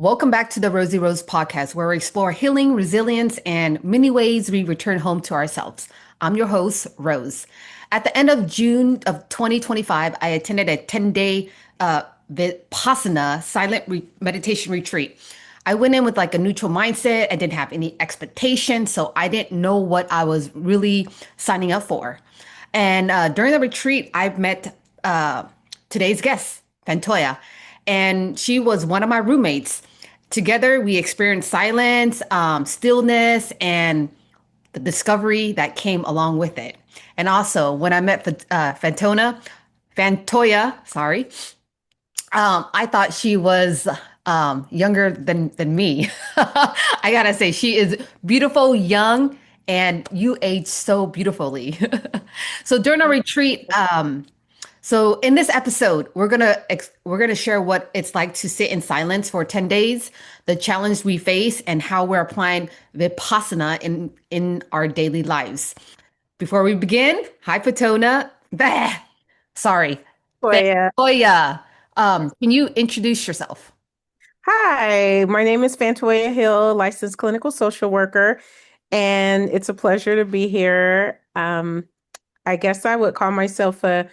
Welcome back to the Rosie Rose Podcast, where we explore healing, resilience, and many ways we return home to ourselves. I'm your host, Rose. At the end of June of 2025, I attended a 10-day Vipassana meditation retreat. I went in with like a neutral mindset. I didn't have any expectations, so I didn't know what I was really signing up for. And during the retreat, I met today's guest, Fantoya, and she was one of my roommates. Together, we experienced silence, stillness, and the discovery that came along with it. And also, when I met Fantoya, sorry, I thought she was younger than me. I gotta say, she is beautiful, young, and you age so beautifully. So during our retreat, so in this episode, we're gonna share what it's like to sit in silence for 10 days, the challenge we face, and how we're applying Vipassana in our daily lives. Before we begin, hi Patona. Bah, sorry. Toya. Fantoya. Can you introduce yourself? Hi, my name is Fantoya Hill, licensed clinical social worker, and it's a pleasure to be here. I guess I would call myself a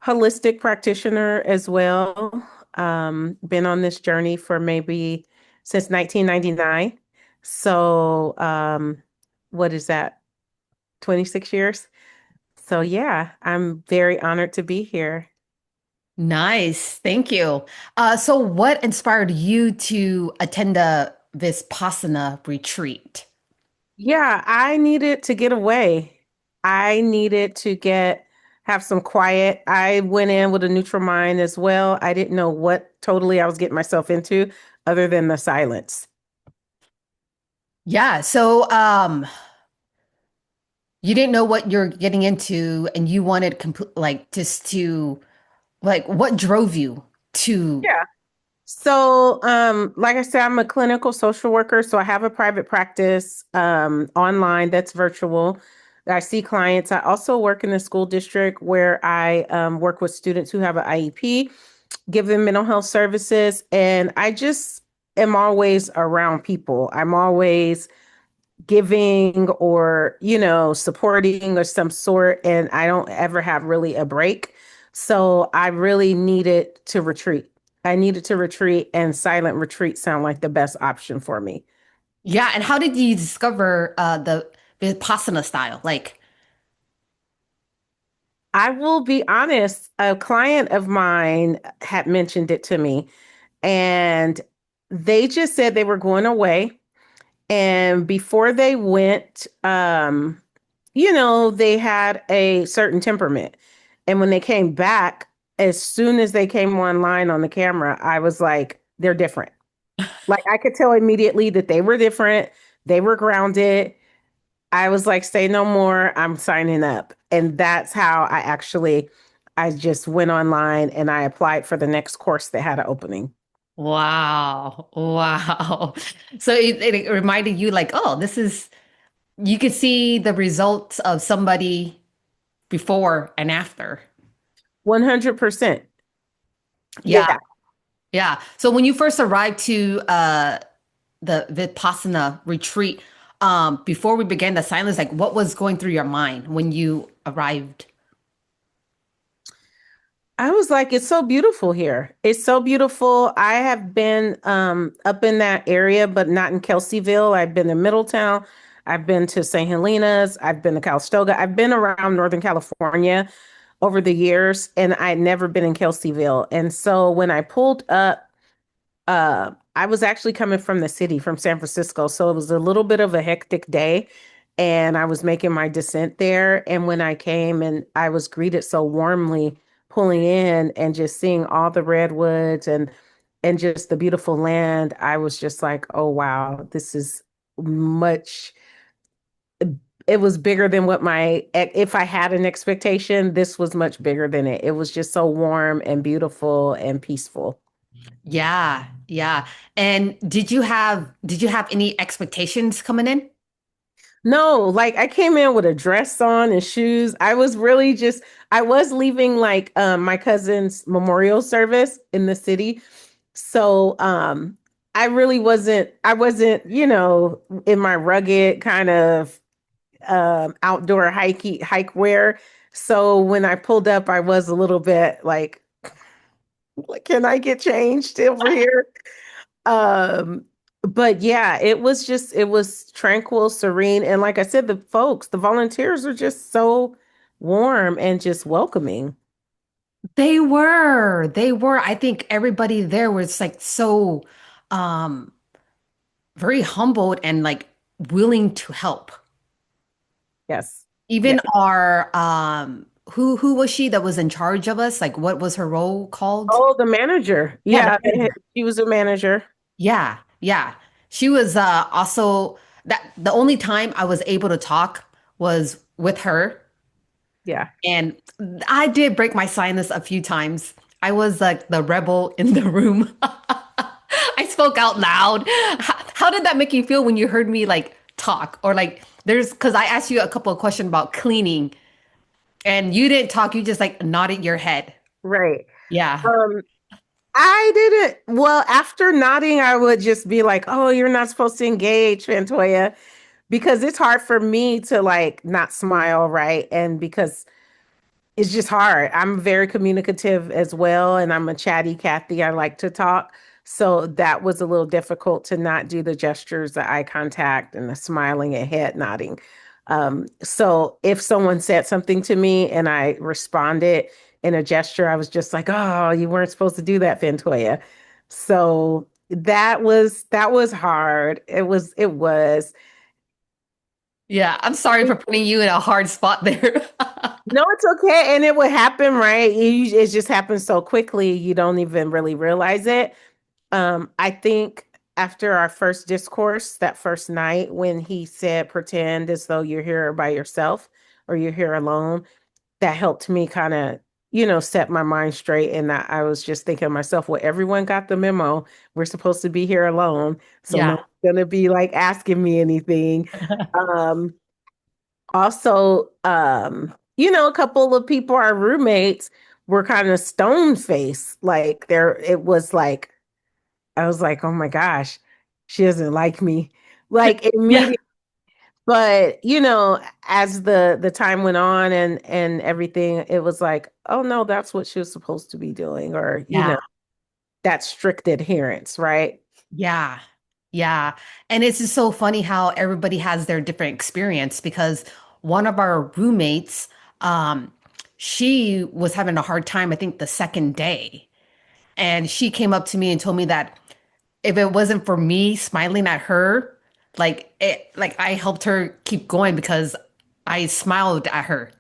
holistic practitioner as well. Been on this journey for maybe since 1999. So, what is that? 26 years. So, yeah, I'm very honored to be here. Nice. Thank you. So what inspired you to attend this Vipassana retreat? Yeah, I needed to get away. I needed to have some quiet. I went in with a neutral mind as well. I didn't know what totally I was getting myself into other than the silence. Yeah. So you didn't know what you're getting into and you wanted like just to like what drove you to Yeah. So, like I said, I'm a clinical social worker, so I have a private practice online that's virtual. I see clients. I also work in the school district where I work with students who have an IEP, give them mental health services, and I just am always around people. I'm always giving or, supporting or some sort, and I don't ever have really a break. So I really needed to retreat. I needed to retreat, and silent retreat sound like the best option for me. Yeah, and how did you discover the Vipassana style? Like, I will be honest, a client of mine had mentioned it to me, and they just said they were going away. And before they went, they had a certain temperament. And when they came back, as soon as they came online on the camera, I was like, they're different. Like I could tell immediately that they were different. They were grounded. I was like, say no more. I'm signing up. And that's how I just went online and I applied for the next course that had an opening. wow, wow. So it reminded you like, oh, this is you could see the results of somebody before and after. 100%. Yeah, Yeah. yeah. So when you first arrived to the Vipassana retreat, before we began the silence, like what was going through your mind when you arrived? I was like, it's so beautiful here. It's so beautiful. I have been up in that area, but not in Kelseyville. I've been in Middletown. I've been to St. Helena's. I've been to Calistoga. I've been around Northern California over the years, and I'd never been in Kelseyville. And so when I pulled up, I was actually coming from the city, from San Francisco. So it was a little bit of a hectic day. And I was making my descent there. And when I came and I was greeted so warmly pulling in and just seeing all the redwoods and just the beautiful land, I was just like, oh wow, this is much it was bigger than what if I had an expectation, this was much bigger than it. It was just so warm and beautiful and peaceful. Yeah, yeah. And did you have any expectations coming in? No, like I came in with a dress on and shoes. I was leaving my cousin's memorial service in the city. So I wasn't, in my rugged kind of outdoor hike wear. So when I pulled up, I was a little bit like, can I get changed over here? Um, but yeah, it was tranquil, serene. And like I said, the volunteers are just so warm and just welcoming. They were. I think everybody there was like so um very humbled and like willing to help. Yes. Yeah. Even our who was she that was in charge of us? Like what was her role called? Oh, the manager. Yeah, the Yeah, manager. she was a manager. Yeah, yeah. She was also that the only time I was able to talk was with her. Yeah. And I did break my silence a few times. I was like the rebel in the room. I spoke out loud. How did that make you feel when you heard me like talk or like because I asked you a couple of questions about cleaning and you didn't talk, you just like nodded your head. Right. Yeah. Um, I didn't. Well, after nodding, I would just be like, "Oh, you're not supposed to engage, Fantoya," because it's hard for me to like not smile, right? And because it's just hard. I'm very communicative as well, and I'm a chatty Cathy. I like to talk. So that was a little difficult to not do the gestures, the eye contact, and the smiling and head nodding. So if someone said something to me and I responded in a gesture, I was just like, "Oh, you weren't supposed to do that, Fantoya." So that was hard. It was. Yeah. I'm sorry for putting you in a hard spot there. No, it's okay. And it would happen, right? It just happens so quickly, you don't even really realize it. I think after our first discourse, that first night, when he said, pretend as though you're here by yourself or you're here alone, that helped me kind of, set my mind straight. And I was just thinking to myself, well, everyone got the memo. We're supposed to be here alone. So no Yeah. one's going to be like asking me anything. Um, Also, a couple of people, our roommates, were kind of stone faced. Like it was like, I was like, oh my gosh, she doesn't like me. Like Yeah. immediately. But as the time went on and everything, it was like, oh no, that's what she was supposed to be doing, or Yeah. that strict adherence, right? Yeah. Yeah. And it's just so funny how everybody has their different experience because one of our roommates, um, she was having a hard time, I think, the second day. And she came up to me and told me that if it wasn't for me smiling at her, like I helped her keep going because I smiled at her.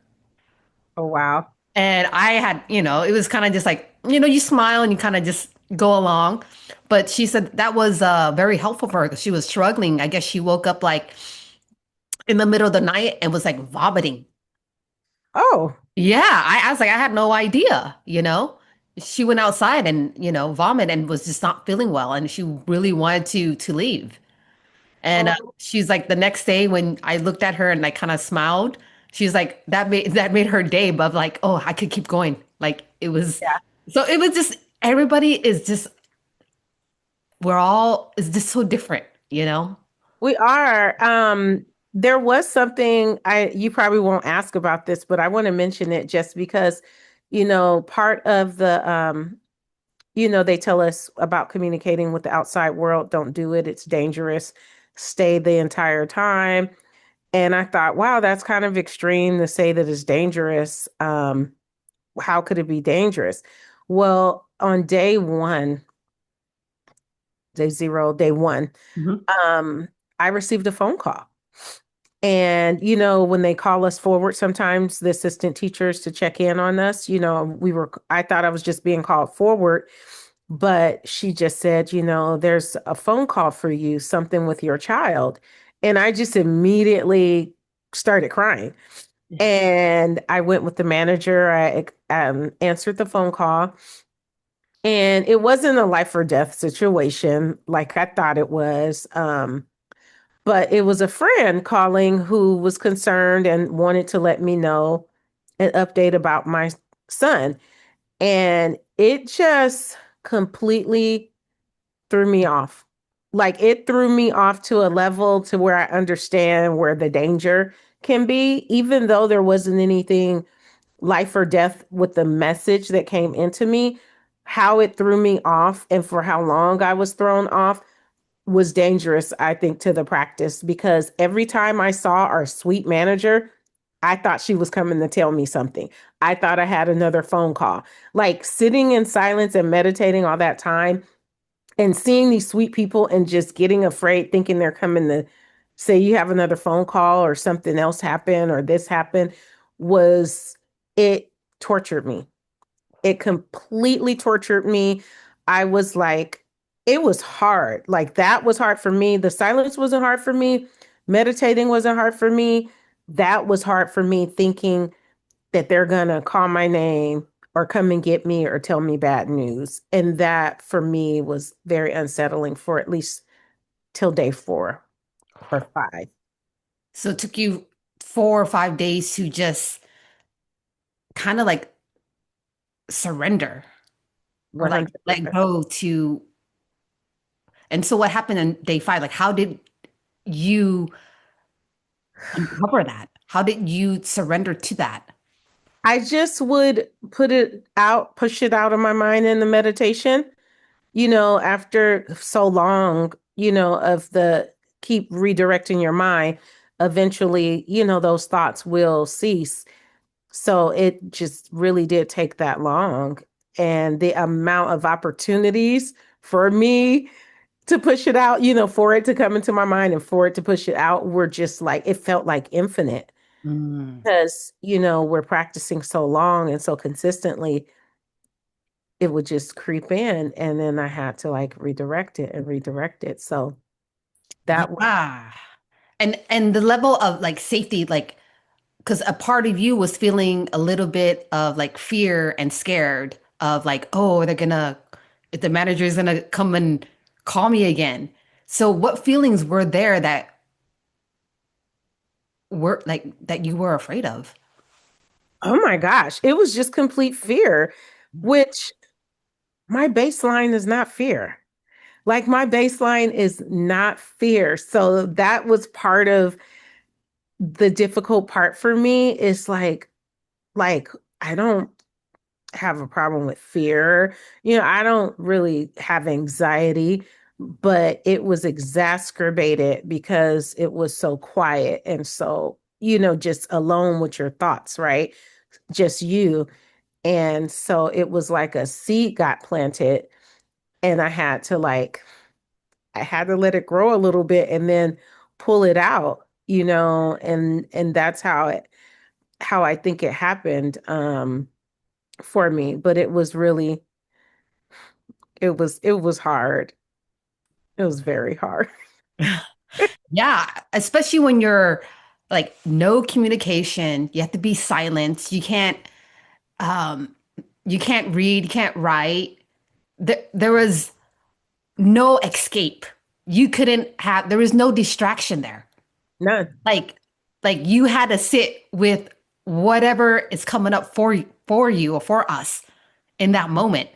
Oh wow. And I had, it was kind of just like, you smile and you kind of just go along. But she said that was very helpful for her because she was struggling. I guess she woke up like in the middle of the night and was like vomiting. Oh, Yeah, I was like, I had no idea. She went outside and, vomit and was just not feeling well. And she really wanted to leave. And oh she's like, the next day when I looked at her and I kind of smiled, she's like, that made her day. But like, oh, I could keep going. Like it was, yeah. so it was just everybody is just we're all is just so different. We are. There was something I you probably won't ask about this, but I want to mention it just because, part of they tell us about communicating with the outside world. Don't do it. It's dangerous. Stay the entire time. And I thought, wow, that's kind of extreme to say that it's dangerous. How could it be dangerous? Well, on day one, day zero, day one, Mhm. um, I received a phone call. And, when they call us forward, sometimes the assistant teachers to check in on us, I thought I was just being called forward, but she just said, there's a phone call for you, something with your child. And I just immediately started crying. Yeah. And I went with the manager. I answered the phone call. And it wasn't a life or death situation like I thought it was. But it was a friend calling who was concerned and wanted to let me know an update about my son. And it just completely threw me off. Like it threw me off to a level to where I understand where the danger can be, even though there wasn't anything life or death with the message that came into me. How it threw me off and for how long I was thrown off was dangerous, I think, to the practice because every time I saw our suite manager, I thought she was coming to tell me something. I thought I had another phone call. Like sitting in silence and meditating all that time and seeing these sweet people and just getting afraid, thinking they're coming to say you have another phone call or something else happened or this happened was it tortured me. It completely tortured me. I was like, it was hard. Like that was hard for me. The silence wasn't hard for me. Meditating wasn't hard for me. That was hard for me thinking that they're going to call my name or come and get me or tell me bad news. And that for me was very unsettling for at least till day 4 or 5. So it took you 4 or 5 days to just kind of like surrender or like let 100%. go to. And so what happened on day five? Like, how did you uncover that? How did you surrender to that? I just would put it out, push it out of my mind in the meditation, after so long, of the keep redirecting your mind, eventually, those thoughts will cease. So it just really did take that long. And the amount of opportunities for me to push it out, for it to come into my mind and for it to push it out were just like, it felt like infinite Mm. because, we're practicing so long and so consistently, it would just creep in. And then I had to like redirect it and redirect it. So that was, Yeah. And the level of like safety, like because a part of you was feeling a little bit of like fear and scared of like, oh, they're gonna, if the manager is gonna come and call me again. So what feelings were there that were like that you were afraid of? oh my gosh, it was just complete fear, which my baseline is not fear. Like my baseline is not fear. So that was part of the difficult part for me is like I don't have a problem with fear. I don't really have anxiety, but it was exacerbated because it was so quiet and so, just alone with your thoughts, right? Just you. And so it was like a seed got planted and I had to let it grow a little bit and then pull it out, and that's how I think it happened for me. But it was really it was hard. It was very hard. Yeah, especially when you're like no communication, you have to be silent. Um you can't read, you can't write. There was no escape. You couldn't have there was no distraction there. None. Like you had to sit with whatever is coming up for you or for us in that moment.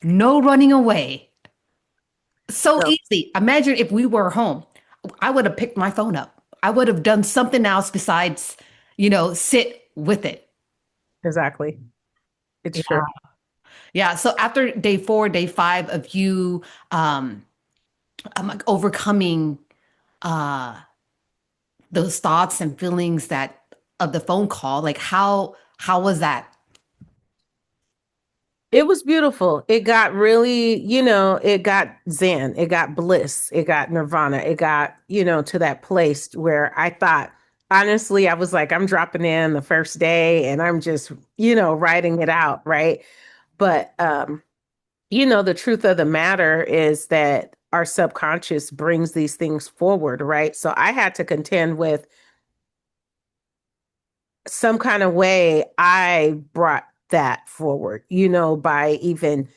No running away. So No, easy. Imagine if we were home. I would have picked my phone up. I would have done something else besides, sit with it. exactly. It's Yeah. true. Yeah. So after day four, day five of you I'm like overcoming uh those thoughts and feelings that of the phone call, like how was that? It was beautiful. It got really, it got zen, it got bliss, it got nirvana, it got, to that place where I thought, honestly, I was like, I'm dropping in the first day and I'm just, writing it out, right? But the truth of the matter is that our subconscious brings these things forward, right? So I had to contend with some kind of way I brought that forward, by even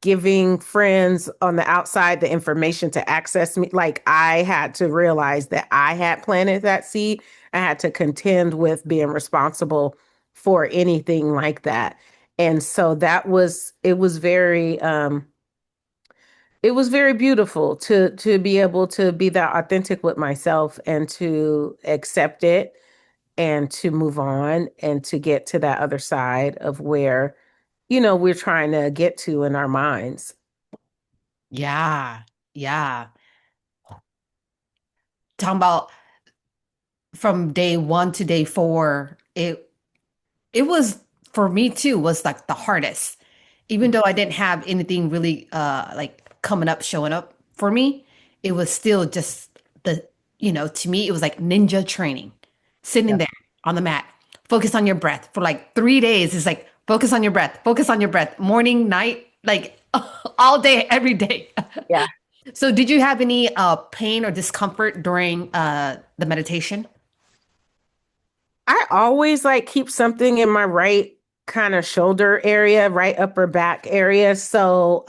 giving friends on the outside the information to access me. Like I had to realize that I had planted that seed. I had to contend with being responsible for anything like that. And so it was very it was very beautiful to be able to be that authentic with myself and to accept it and to move on and to get to that other side of where, we're trying to get to in our minds. Yeah. Yeah. Talking about from day one to day four, it was for me too, was like the hardest. Even though I didn't have anything really like coming up, showing up for me, it was still just the, to me, it was like ninja training. Sitting Yep. there on the mat, focus on your breath for like 3 days. It's like focus on your breath, focus on your breath, morning, night, like all day, every day. Yeah. So did you have any pain or discomfort during the meditation? I always like keep something in my right kind of shoulder area, right upper back area. So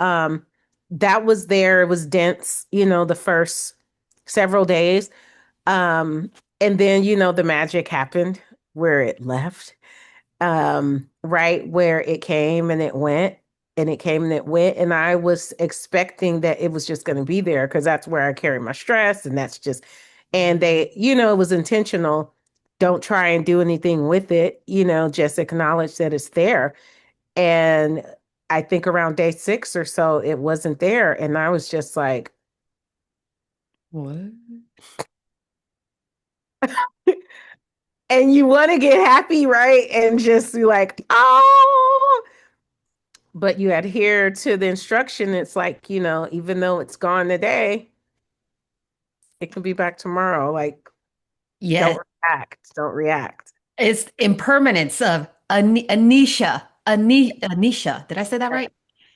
that was there. It was dense, the first several days. Um, and then, the magic happened where it left. Right where it came and it went, and it came and it went. And I was expecting that it was just going to be there because that's where I carry my stress. And that's just, and they, it was intentional. Don't try and do anything with it, just acknowledge that it's there. And I think around day 6 or so, it wasn't there. And I was just like, What? and you want to get happy, right? And just be like, oh, but you adhere to the instruction. It's like, even though it's gone today, it can be back tomorrow. Like, don't Yes, react. Don't react. it's impermanence of Anisha. Did I say that right?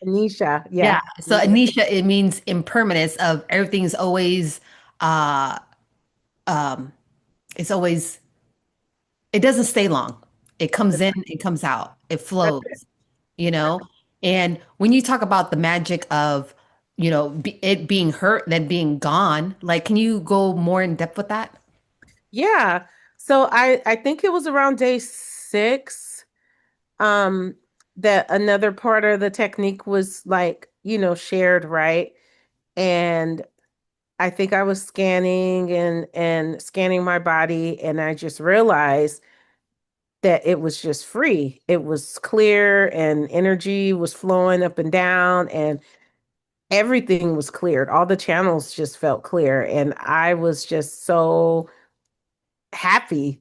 Anisha, Yeah. yeah. So Anisha, it means impermanence of everything's always uh um it's always it doesn't stay long. It comes in, it comes out, it That's it. flows, you know? And when you talk about the magic of, it being hurt, then being gone, like, can you go more in depth with that? Yeah. So I think it was around day 6, um, that another part of the technique was like, shared, right? And I think I was scanning and scanning my body, and I just realized that it was just free. It was clear and energy was flowing up and down and everything was cleared. All the channels just felt clear. And I was just so happy.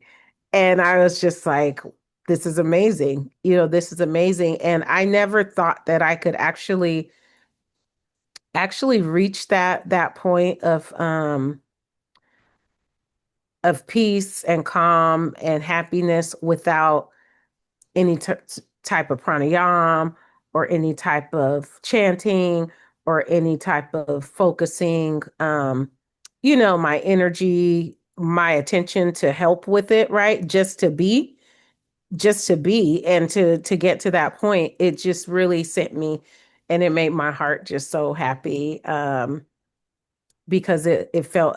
And I was just like, this is amazing. This is amazing. And I never thought that I could actually reach that point of peace and calm and happiness without any type of pranayam or any type of chanting or any type of focusing, my energy, my attention to help with it, right? Just to be and to get to that point, it just really sent me and it made my heart just so happy, because it felt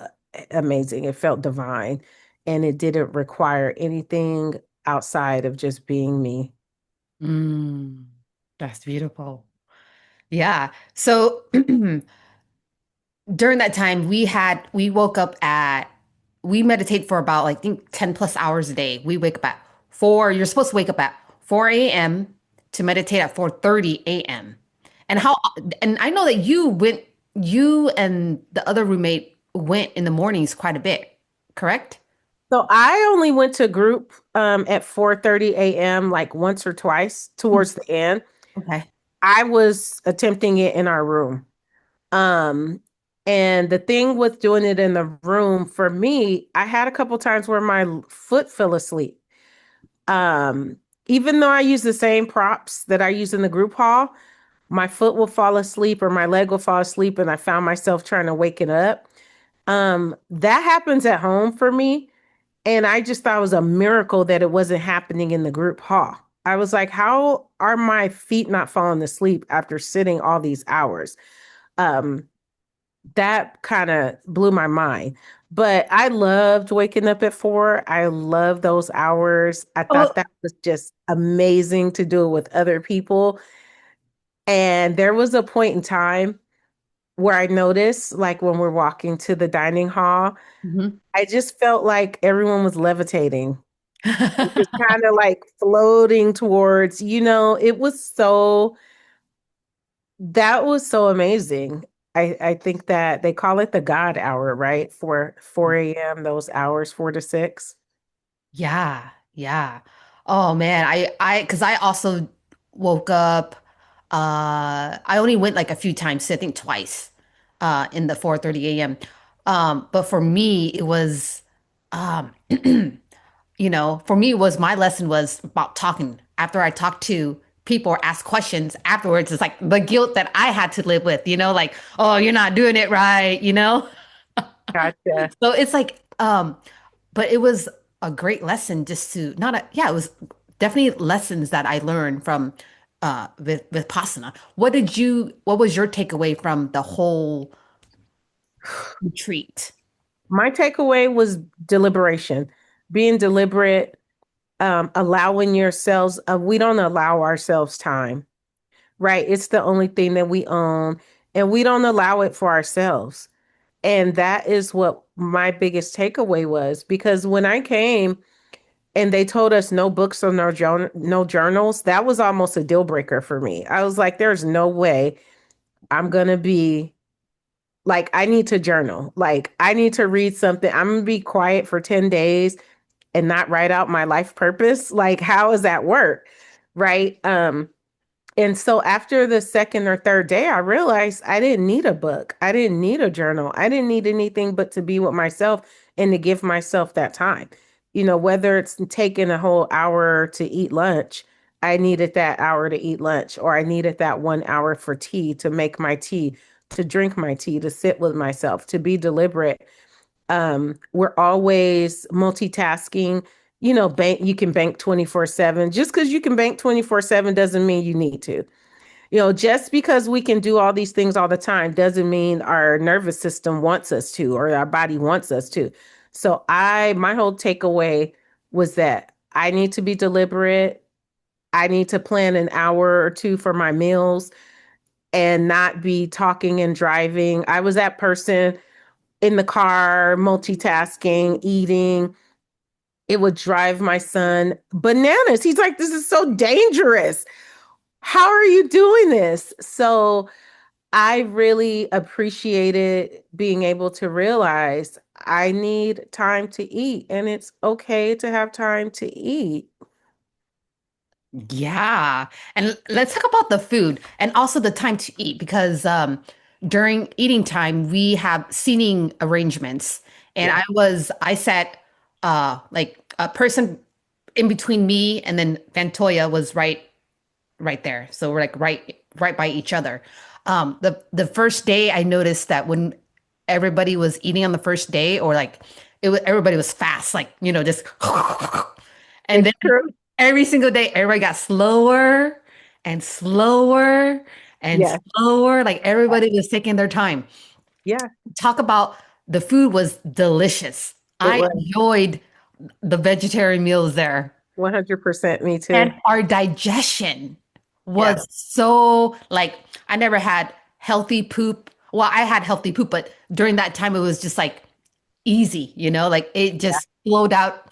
amazing. It felt divine and it didn't require anything outside of just being me. Mm, that's beautiful. Yeah. So during that time, we woke up at, we meditate for about, like, I think 10 plus hours a day. We wake up at 4, you're supposed to wake up at 4 a.m. to meditate at 4:30 a.m. And and I know that you and the other roommate went in the mornings quite a bit, correct? So I only went to group at 4:30 a.m. like once or twice towards the end. Okay. I was attempting it in our room. Um, and the thing with doing it in the room for me, I had a couple times where my foot fell asleep. Um, Even though I use the same props that I use in the group hall, my foot will fall asleep or my leg will fall asleep, and I found myself trying to wake it up. That happens at home for me. And I just thought it was a miracle that it wasn't happening in the group hall. I was like, how are my feet not falling asleep after sitting all these hours? Um, that kind of blew my mind. But I loved waking up at 4. I love those hours. I thought Oh, that was just amazing to do it with other people. And there was a point in time. where I noticed, like when we're walking to the dining hall, Mhm. I just felt like everyone was levitating, just kind of like floating towards, it was that was so amazing. I think that they call it the God hour, right? For 4 a.m., those hours, 4 to 6. Yeah, yeah. Oh man, because I also woke up. I only went like a few times, I think twice, in the 4:30 a.m. But for me, it was, um, for me, it was my lesson was about talking. After I talked to people or ask questions afterwards, it's like the guilt that I had to live with, like, oh, you're not doing it right. Gotcha. So it's like, but it was a great lesson just to not a yeah, it was definitely lessons that I learned from with Vipassana. What was your takeaway from the whole retreat? My takeaway was deliberation, being deliberate, allowing yourselves, we don't allow ourselves time, right? It's the only thing that we own, and we don't allow it for ourselves. And that is what my biggest takeaway was, because when I came and they told us no books or no journals, that was almost a deal breaker for me. I was like, there's no way I'm going to be like, I need to journal. Like, I need to read something. I'm going to be quiet for 10 days and not write out my life purpose. Like, how does that work? Right. And so after the second or third day, I realized I didn't need a book. I didn't need a journal. I didn't need anything but to be with myself and to give myself that time. Whether it's taking a whole hour to eat lunch, I needed that hour to eat lunch, or I needed that 1 hour for tea, to make my tea, to drink my tea, to sit with myself, to be deliberate. We're always multitasking. You can bank 24/7. Just because you can bank 24/7 doesn't mean you need to. Just because we can do all these things all the time doesn't mean our nervous system wants us to, or our body wants us to. So my whole takeaway was that I need to be deliberate. I need to plan an hour or two for my meals and not be talking and driving. I was that person in the car, multitasking, eating. It would drive my son bananas. He's like, this is so dangerous. How are you doing this? So I really appreciated being able to realize I need time to eat, and it's okay to have time to eat. Yeah. And let's talk about the food and also the time to eat because during eating time we have seating arrangements and Yeah. I sat like a person in between me and then Fantoya was right there. So we're like right by each other. The first day I noticed that when everybody was eating on the first day or like everybody was fast, like, just and It's then true. every single day, everybody got slower and slower and Yeah. slower. Like everybody was taking their time. Yeah. Talk about the food was delicious. It I was enjoyed the vegetarian meals there. 100% me too. And our digestion Yeah. was so like I never had healthy poop. Well, I had healthy poop, but during that time it was just like easy, like it Yeah. just flowed out.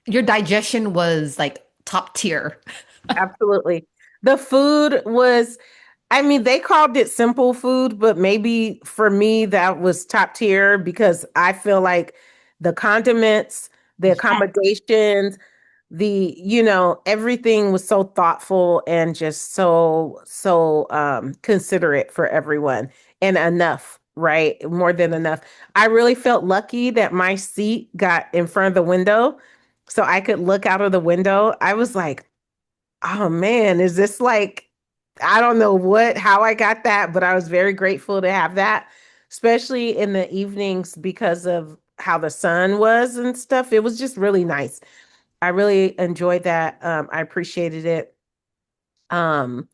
Your digestion was like top tier. Absolutely. The food was, I mean, they called it simple food, but maybe for me that was top tier because I feel like the condiments, the accommodations, everything was so thoughtful and just so considerate for everyone, and enough, right? More than enough. I really felt lucky that my seat got in front of the window so I could look out of the window. I was like, oh man, is this like, I don't know how I got that, but I was very grateful to have that, especially in the evenings because of how the sun was and stuff. It was just really nice. I really enjoyed that. I appreciated it. Um,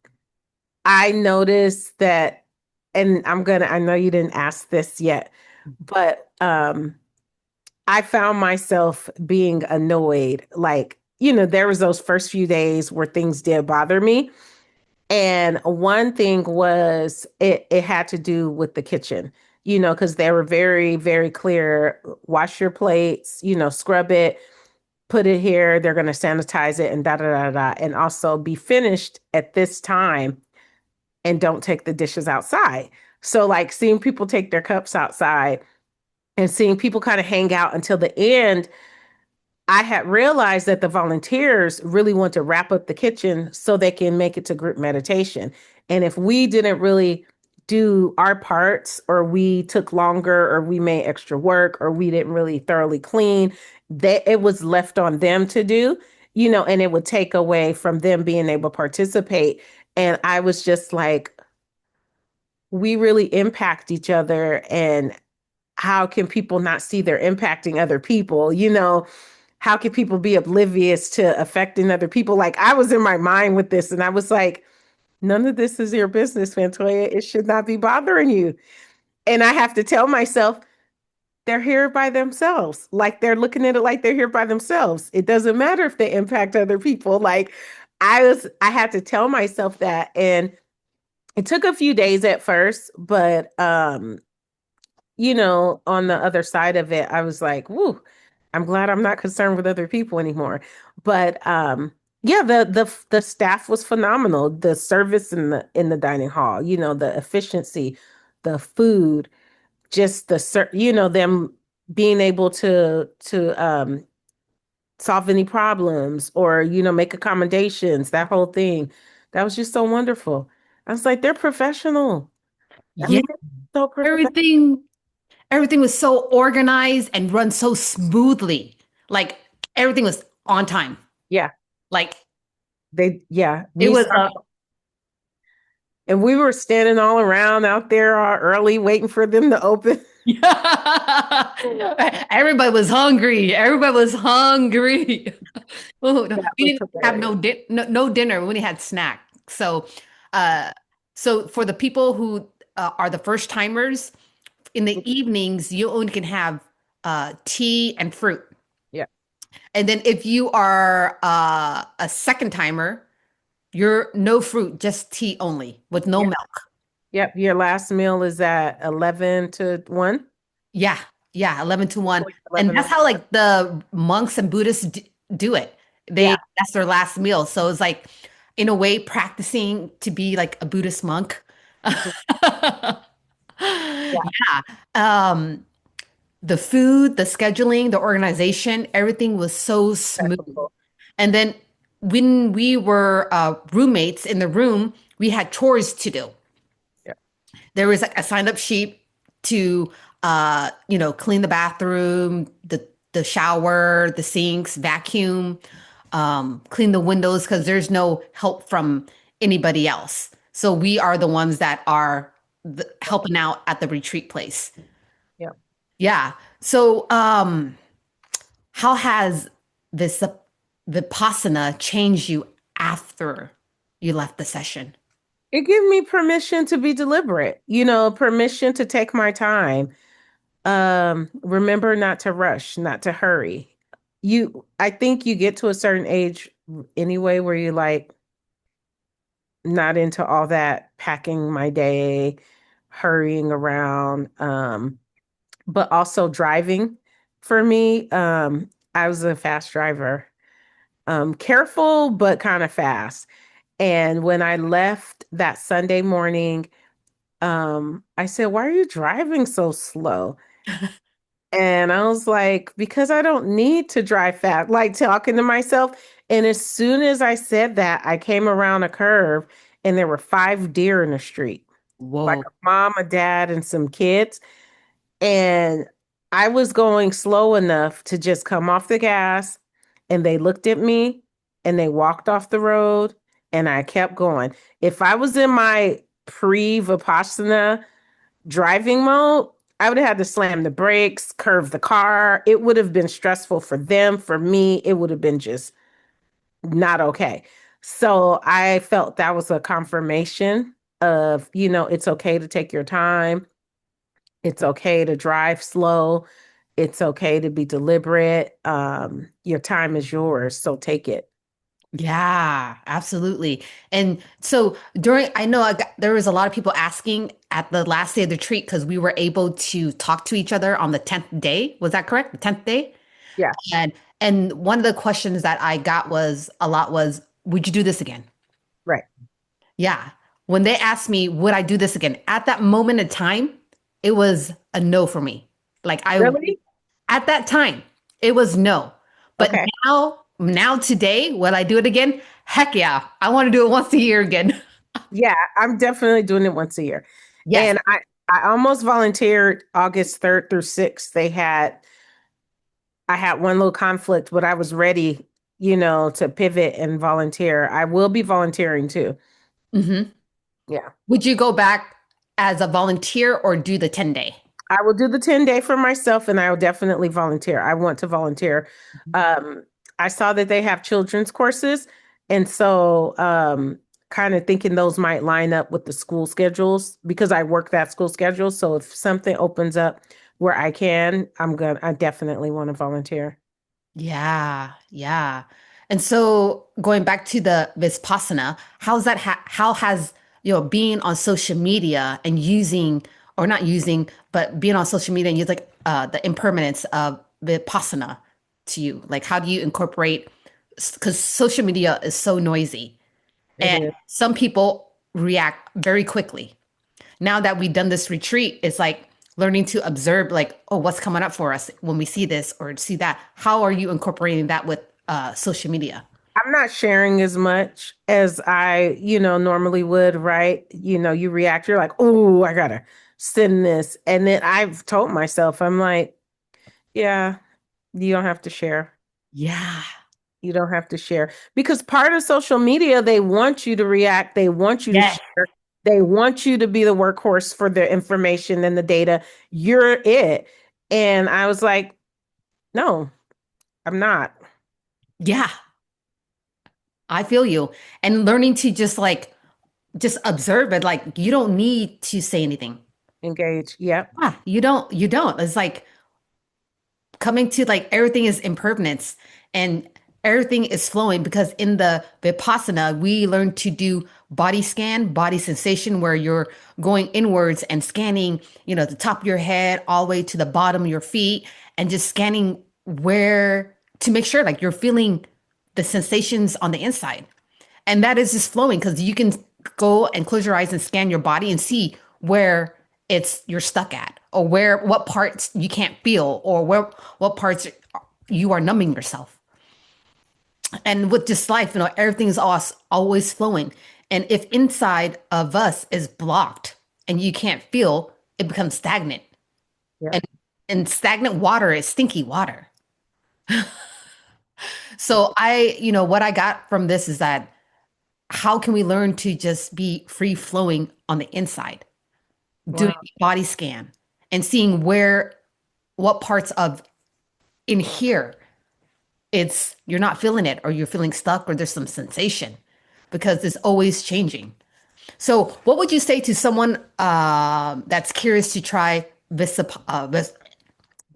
I noticed that, and I know you didn't ask this yet, but I found myself being annoyed. Like, there was those first few days where things did bother me. And one thing was it had to do with the kitchen, because they were very, very clear. Wash your plates, scrub it, put it here. They're going to sanitize it and da da da da. And also be finished at this time and don't take the dishes outside. So, like seeing people take their cups outside and seeing people kind of hang out until the end, I had realized that the volunteers really want to wrap up the kitchen so they can make it to group meditation. And if we didn't really do our parts, or we took longer, or we made extra work, or we didn't really thoroughly clean, that it was left on them to do, and it would take away from them being able to participate. And I was just like, we really impact each other. And how can people not see they're impacting other people? How can people be oblivious to affecting other people? Like, I was in my mind with this and I was like, none of this is your business, Fantoya. It should not be bothering you. And I have to tell myself, they're here by themselves. Like, they're looking at it like they're here by themselves. It doesn't matter if they impact other people. Like, I had to tell myself that. And it took a few days at first, but on the other side of it, I was like, woo, I'm glad I'm not concerned with other people anymore. But yeah, the staff was phenomenal. The service in the dining hall, the efficiency, the food, just them being able to solve any problems, or make accommodations, that whole thing. That was just so wonderful. I was like, they're professional. I Yeah. mean, they're so professional. Everything everything was so organized and run so smoothly. Like everything was on time. Yeah, Like yeah, it we was started. And we were standing all around out there early, waiting for them to open. everybody was hungry. Everybody was hungry. Oh, no. That We was didn't have hilarious. no dinner. We only had snack. Uh, so for the people who are the first timers, in the evenings, you only can have tea and fruit. Yeah. And then if you are a second timer, you're no fruit, just tea only with no Yeah. milk. Yep. Your last meal is at 11 to 1. Yeah, yeah, 11 to 1. And 11 to that's 1. how like the monks and Buddhists do it. Yeah. That's their last meal. So it's like in a way practicing to be like a Buddhist monk. Mhm. Yeah. Yeah. Um, the food, the scheduling, the organization, everything was so smooth. Impeccable. And then when we were roommates in the room, we had chores to do. Yeah. There was like a signed up sheet to clean the bathroom, the shower, the sinks, vacuum, clean the windows because there's no help from anybody else. So we are the ones that are helping out at the retreat place. Yeah. Yeah. So how has this Vipassana changed you after you left the session? It gave me permission to be deliberate, permission to take my time. Remember not to rush, not to hurry. I think you get to a certain age anyway where you like not into all that packing my day, hurrying around, but also driving. For me, I was a fast driver, careful but kind of fast. And when I left that Sunday morning, I said, "Why are you driving so slow?" And I was like, "Because I don't need to drive fast," like talking to myself. And as soon as I said that, I came around a curve and there were 5 deer in the street, like Whoa. a mom, a dad, and some kids. And I was going slow enough to just come off the gas. And they looked at me and they walked off the road. And I kept going. If I was in my pre-Vipassana driving mode, I would have had to slam the brakes, curve the car. It would have been stressful for them. For me, it would have been just not okay. So I felt that was a confirmation of, it's okay to take your time. It's okay to drive slow. It's okay to be deliberate. Your time is yours, so take it. Yeah, absolutely. And so I know there was a lot of people asking at the last day of the retreat because we were able to talk to each other on the 10th day. Was that correct? The 10th day? Yeah, And and one of the questions that I got was a lot was, would you do this again? right. Yeah. When they asked me, would I do this again? At that moment in time, it was a no for me. Like Really? at that time, it was no. But Okay. now today, will I do it again? Heck yeah. I want to do it once a year again. Yeah, I'm definitely doing it once a year. Yes. And I almost volunteered August 3rd through 6th. I had one little conflict, but I was ready, to pivot and volunteer. I will be volunteering too. Hmm. Yeah. Would you go back as a volunteer or do the 10-day? I will do the 10-day for myself and I will definitely volunteer. I want to volunteer. Um, I saw that they have children's courses. And so kind of thinking those might line up with the school schedules because I work that school schedule. So if something opens up where I definitely want to volunteer. Yeah, yeah. And so going back to the Vipassana, how has, being on social media and using or not using, but being on social media and use like the impermanence of Vipassana to you? Like how do you incorporate, because social media is so noisy It and is. some people react very quickly. Now that we've done this retreat, it's like learning to observe, like, oh, what's coming up for us when we see this or see that. How are you incorporating that with social media? I'm not sharing as much as I, normally would, right? You react, you're like, oh, I gotta send this. And then I've told myself, I'm like, yeah, you don't have to share. Yeah. You don't have to share because part of social media, they want you to react. They want you to Yes. share. They want you to be the workhorse for the information and the data. You're it. And I was like, no, I'm not Yeah. I feel you. And learning to just observe it. Like you don't need to say anything. engaged. Yep. Ah, you don't. It's like coming to like everything is impermanence and everything is flowing because in the Vipassana, we learn to do body scan, body sensation, where you're going inwards and scanning, the top of your head all the way to the bottom of your feet and just scanning where to make sure like you're feeling the sensations on the inside. And that is just flowing because you can go and close your eyes and scan your body and see where you're stuck at or what parts you can't feel or what parts you are numbing yourself. And with this life, everything is always flowing. And if inside of us is blocked and you can't feel, it becomes stagnant. Yep. And and stagnant water is stinky water. So what I got from this is that how can we learn to just be free flowing on the inside, doing Wow. a body scan and seeing what parts of in here you're not feeling it or you're feeling stuck or there's some sensation because it's always changing. So, what would you say to someone that's curious to try Vipassana.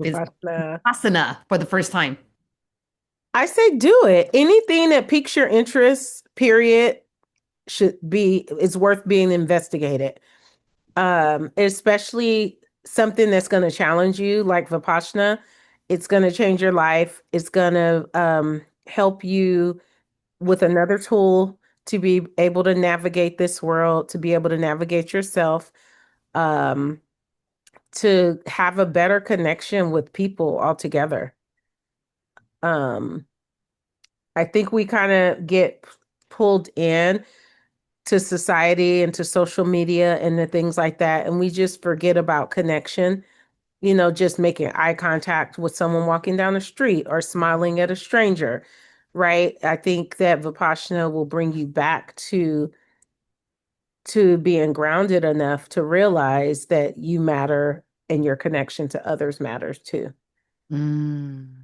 Vipassana for the first time? I say do it. Anything that piques your interest, period, is worth being investigated. Especially something that's going to challenge you, like Vipassana. It's going to change your life. It's going to help you with another tool to be able to navigate this world, to be able to navigate yourself, um, to have a better connection with people altogether. Um, I think we kind of get pulled in to society and to social media and the things like that, and we just forget about connection. Just making eye contact with someone walking down the street or smiling at a stranger, right? I think that Vipassana will bring you back to being grounded enough to realize that you matter and your connection to others matters too. Mm.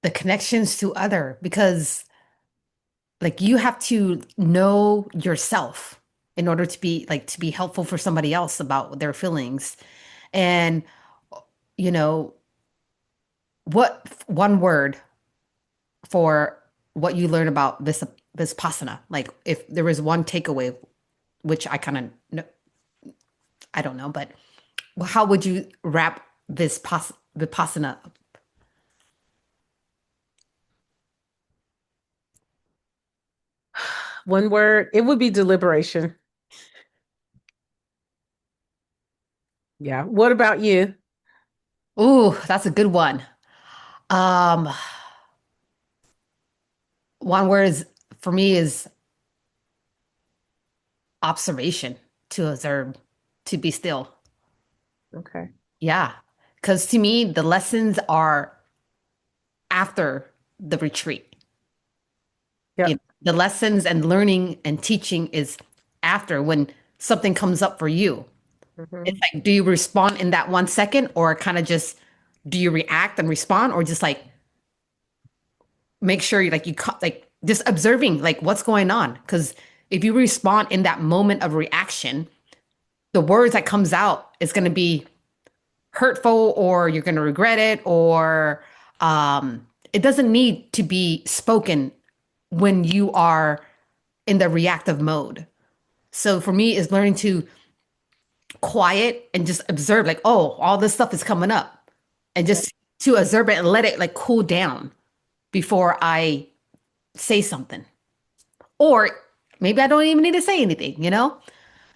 The connections to other, because like you have to know yourself in order to be helpful for somebody else about their feelings. And you know what one word for what you learned about this Vipassana. Like if there was one takeaway, which I kind of I don't know, but how would you wrap this Vipassana up? One word, it would be deliberation. Yeah. What about you? Ooh, that's a good one. Um, one word is for me is observation, to observe, to be still. Okay. Yeah. Because to me, the lessons are after the retreat. You know, Yep. the lessons and learning and teaching is after when something comes up for you. It's Mhm. like, do you respond in that 1 second or kind of just do you react and respond or just like make sure you like like just observing like what's going on? Because if you respond in that moment of reaction, the words that comes out is going to be hurtful or you're going to regret it or it doesn't need to be spoken when you are in the reactive mode. So for me, is learning to quiet and just observe, like, oh, all this stuff is coming up, and Yep. just to observe it and let it like cool down before I say something. Or maybe I don't even need to say anything, you know?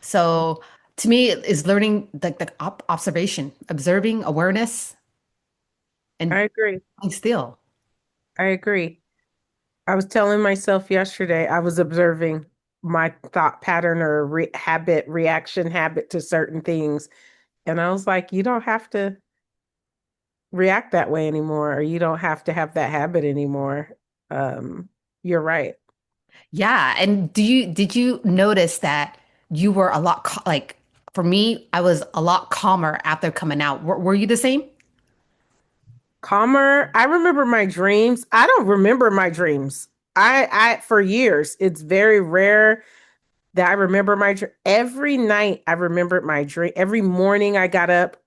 So to me, it is learning the observation, observing awareness I and agree. being still. I agree. I was telling myself yesterday, I was observing my thought pattern or reaction habit to certain things. And I was like, you don't have to react that way anymore, or you don't have to have that habit anymore. You're right. Yeah. And did you notice that you were a lot like for me, I was a lot calmer after coming out. Were you the same? Calmer. I remember my dreams. I don't remember my dreams. For years, it's very rare that I remember my dream. Every night I remembered my dream. Every morning I got up,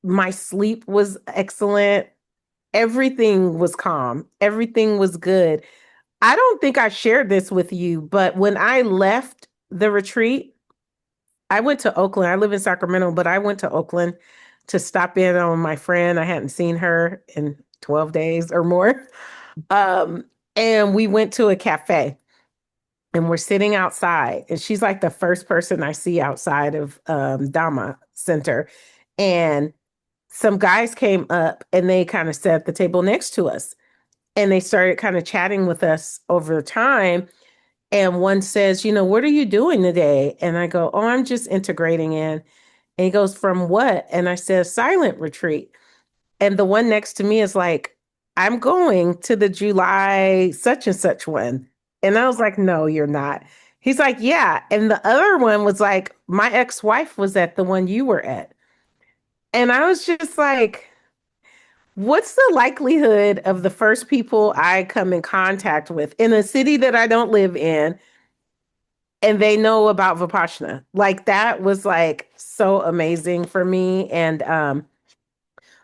my sleep was excellent. Everything was calm. Everything was good. I don't think I shared this with you, but when I left the retreat, I went to Oakland. I live in Sacramento, but I went to Oakland to stop in on my friend. I hadn't seen her in 12 days or more. Um, and we went to a cafe and we're sitting outside. And she's like the first person I see outside of Dhamma Center. And some guys came up and they kind of sat at the table next to us. And they started kind of chatting with us over time. And one says, what are you doing today? And I go, oh, I'm just integrating in. And he goes, from what? And I said, silent retreat. And the one next to me is like, I'm going to the July such and such one. And I was like, no, you're not. He's like, yeah. And the other one was like, my ex-wife was at the one you were at. And I was just like, what's the likelihood of the first people I come in contact with in a city that I don't live in and they know about Vipassana? Like that was like so amazing for me. And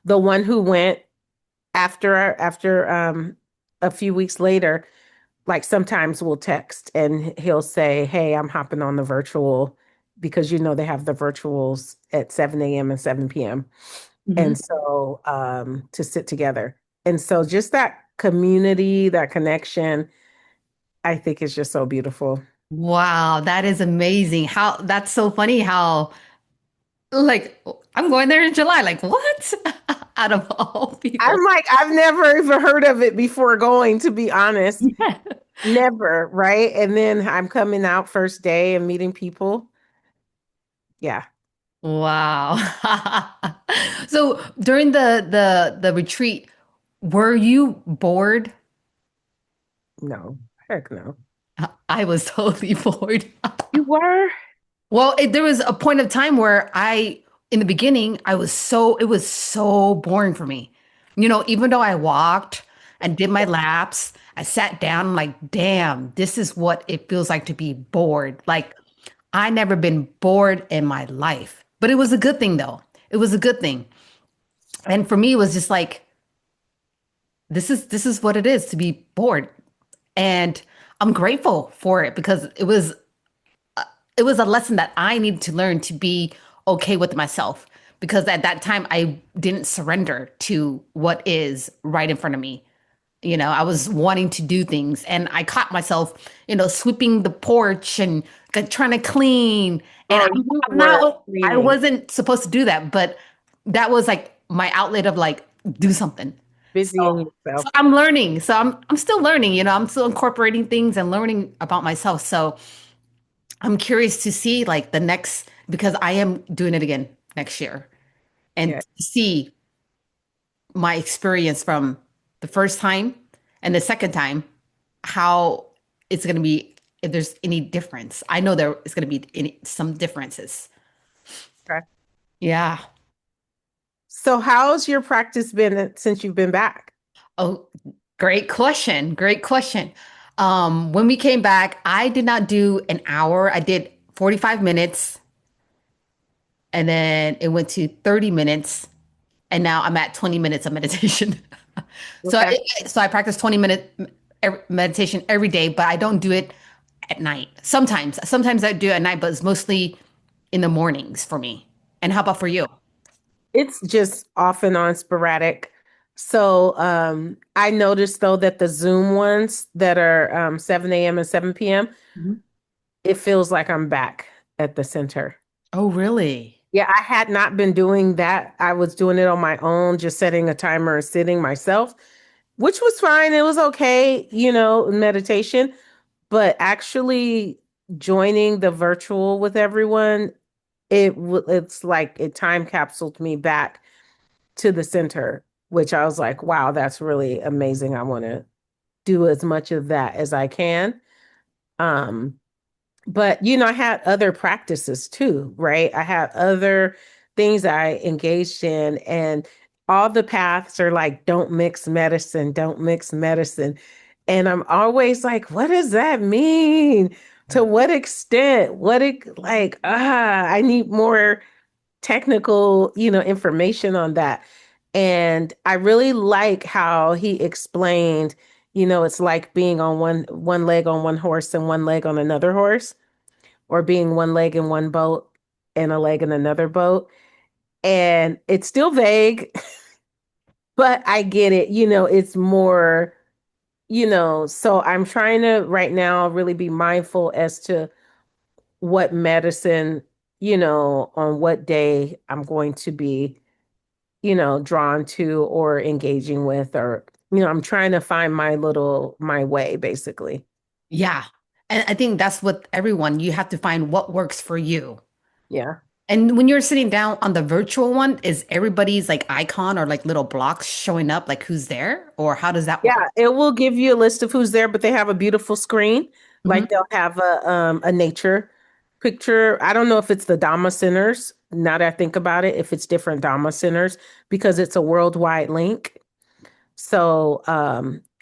the one who went after a few weeks later, like sometimes we'll text and he'll say, hey, I'm hopping on the virtual because they have the virtuals at 7 a.m. and 7 p.m. Mhm. And so to sit together. And so just that community, that connection, I think is just so beautiful. Wow, that is amazing. How that's so funny how like I'm going there in July. Like what? Out of all people. I'm like, I've never even heard of it before going, to be honest. Yeah. Never, right? And then I'm coming out first day and meeting people. Yeah, Wow. So during the retreat, were you bored? no, heck no. I was totally bored. You were? Well, there was a point of time where in the beginning, it was so boring for me. Even though I walked and did my laps, I sat down, I'm like, damn, this is what it feels like to be bored. Like, I never been bored in my life. But it was a good thing, though. It was a good thing. And for me, it was just like, this is what it is to be bored. And I'm grateful for it because it was a lesson that I needed to learn to be okay with myself because at that time I didn't surrender to what is right in front of me. I was wanting to do things and I caught myself, sweeping the porch and trying to clean. And Oh, you I'm were not, I cleaning, wasn't supposed to do that, but that was like my outlet of like, do something. busying So yourself. I'm learning. So I'm still learning, I'm still incorporating things and learning about myself. So I'm curious to see like the next, because I am doing it again next year and Yeah. to see my experience from the first time and the second time, how it's going to be, if there's any difference. I know there is going to be some differences. Okay. Yeah. So how's your practice been since you've been back? Oh, great question. Great question. When we came back, I did not do an hour. I did 45 minutes and then it went to 30 minutes and now I'm at 20 minutes of meditation. So Okay. I practice 20-minute meditation every day, but I don't do it at night. Sometimes I do it at night, but it's mostly in the mornings for me. And how about for you? It's just off and on sporadic. So I noticed though that the Zoom ones that are 7 a.m. and 7 p.m., Mhm. it feels like I'm back at the center. Oh, really? Yeah, I had not been doing that. I was doing it on my own, just setting a timer and sitting myself, which was fine. It was okay, meditation. But actually joining the virtual with everyone, it's like it time capsuled me back to the center, which I was like, wow, that's really amazing. I want to do as much of that as I can. Um, but I had other practices too, right? I had other things I engaged in, and all the paths are like, don't mix medicine, don't mix medicine. And I'm always like, what does that mean? To what extent? I need more technical, information on that. And I really like how he explained, it's like being on one leg on one horse and one leg on another horse, or being one leg in one boat and a leg in another boat. And it's still vague, but I get it. It's more, so I'm trying to right now really be mindful as to what medicine, on what day I'm going to be, drawn to or engaging with, or, I'm trying to find my way basically. Yeah. And I think that's what everyone, you have to find what works for you. Yeah. And when you're sitting down on the virtual one, is everybody's like icon or like little blocks showing up, like who's there? Or how does that work? Yeah, it will give you a list of who's there, but they have a beautiful screen. Mhm. Like they'll have a nature picture. I don't know if it's the Dhamma centers. Now that I think about it, if it's different Dhamma centers, because it's a worldwide link. So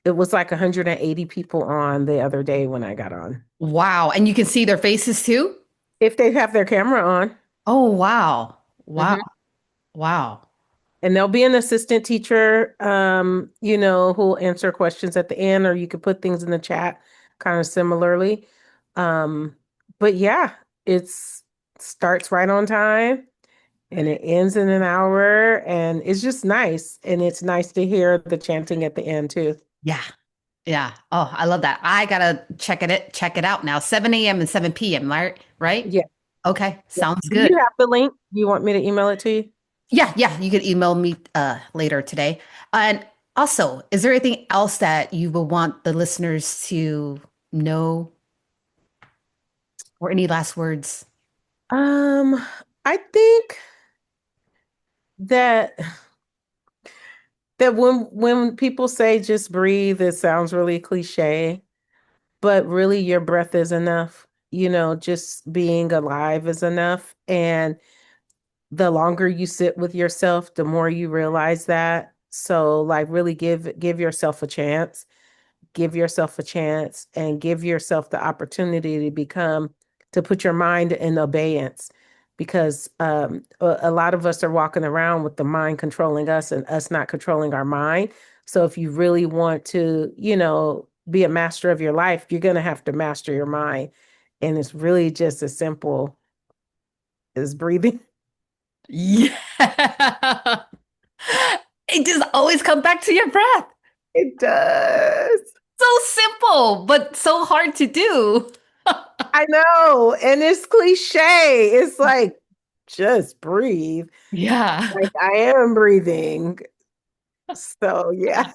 it was like 180 people on the other day when I got on. Wow. And you can see their faces too? If they have their camera on. Oh, wow. Wow. Mhm. Wow. And there'll be an assistant teacher, who'll answer questions at the end, or you could put things in the chat kind of similarly. Um, but yeah, it's starts right on time and it ends in an hour, and it's just nice. And it's nice to hear the chanting at the end too. Yeah. Yeah. Oh, I love that. I gotta check it out now. 7 a.m. and 7 p.m., right? Right? Yeah. Okay. Yeah. Sounds Do good. you have the link? Do you want me to email it to you? Yeah, yeah. You can email me later today. And also, is there anything else that you would want the listeners to know or any last words? Um, I think that when people say just breathe, it sounds really cliche, but really your breath is enough. Just being alive is enough. And the longer you sit with yourself, the more you realize that. So like really give yourself a chance. Give yourself a chance and give yourself the opportunity to put your mind in abeyance, because a lot of us are walking around with the mind controlling us and us not controlling our mind. So if you really want to, be a master of your life, you're going to have to master your mind. And it's really just as simple as breathing. Yeah. It just always come back to your breath. It does. So simple, but so hard to do. I know. And it's cliche. It's like, just breathe. Yeah. Like I am breathing. So, yeah.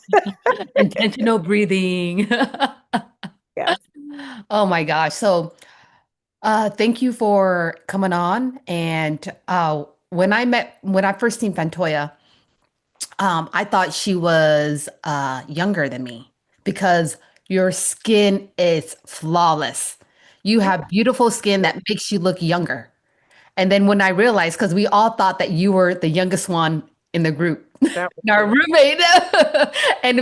Intentional breathing. Yeah. Oh my gosh. So, thank you for coming on. And when I first seen Fantoya, I thought she was younger than me because your skin is flawless. You have beautiful skin that makes you look younger. And then when I realized, because we all thought that you were the youngest one in the group, That was our good. roommate, and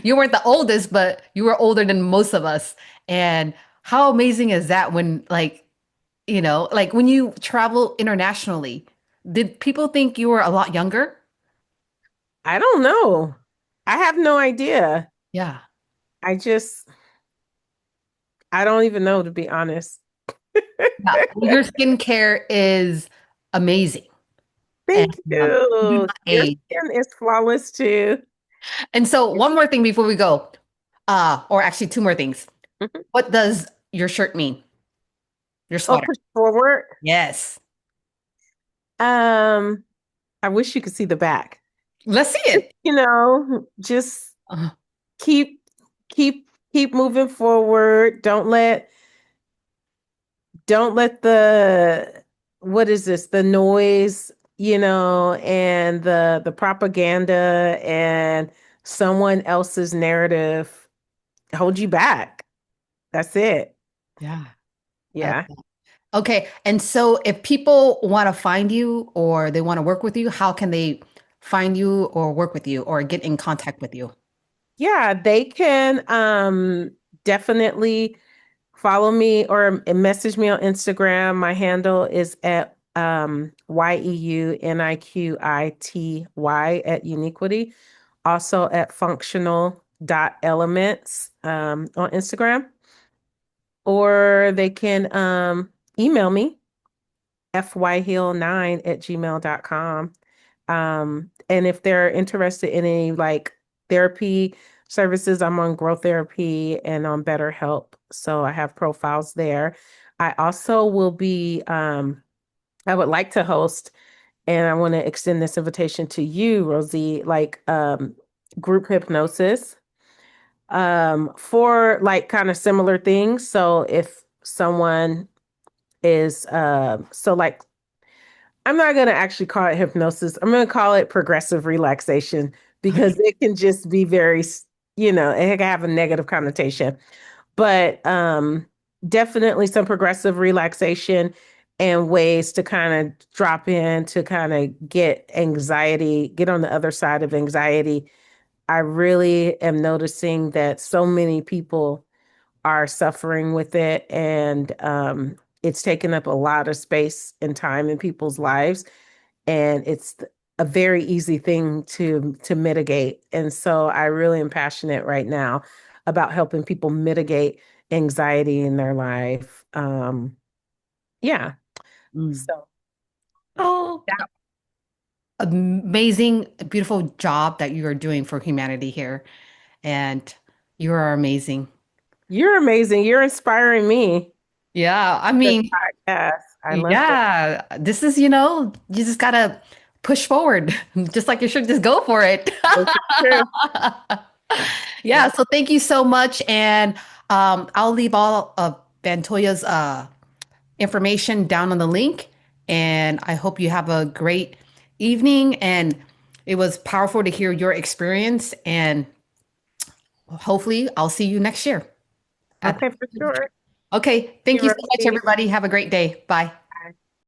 you weren't the oldest, but you were older than most of us. And how amazing is that when, like, like when you travel internationally, did people think you were a lot younger? I don't know. I have no idea. Yeah. I just, I don't even know, to be honest. Yeah. Well, your skincare is amazing. And Thank you do you. not Your age. skin is flawless too. And so one more thing before we go, or actually two more things. Mhm. What does your shirt mean? Your Oh, sweater? push forward. Yes. Um, I wish you could see the back. Let's see it. Just Uh, keep, keep moving forward. Don't let what is this? The noise, and the propaganda and someone else's narrative hold you back. That's it. yeah. I- Yeah. okay. And so if people want to find you or they want to work with you, how can they find you or work with you or get in contact with you? Yeah, they can definitely follow me or message me on Instagram. My handle is at YEUNIQITY at Uniquity. Also at functional.elements on Instagram. Or they can email me, fyhill9 at gmail.com. And if they're interested in any like therapy services, I'm on growth therapy and on BetterHelp. So I have profiles there. I also will be, I would like to host, and I want to extend this invitation to you, Rosie, like group hypnosis for like kind of similar things. So if someone is, so like I'm not going to actually call it hypnosis. I'm going to call it progressive relaxation because it can just be very, it can have a negative connotation. But definitely some progressive relaxation and ways to kind of drop in to kind of get on the other side of anxiety. I really am noticing that so many people are suffering with it, and it's taken up a lot of space and time in people's lives, and it's a very easy thing to mitigate. And so I really am passionate right now about helping people mitigate anxiety in their life. Yeah. Mm. So Oh, that, amazing, beautiful job that you are doing for humanity here. And you are amazing. you're amazing. You're inspiring me. Yeah. I The mean, podcast. I love it. yeah, this is, you just gotta push forward, just like you should just go for it. This is true. Yeah, Yeah. so thank you so much. And I'll leave all of Bantoya's information down on the link. And I hope you have a great evening. And it was powerful to hear your experience. And hopefully, I'll see you next year. At Okay, for sure. Okay, thank You, you so much, Rosie. everybody. Have a great day. Bye.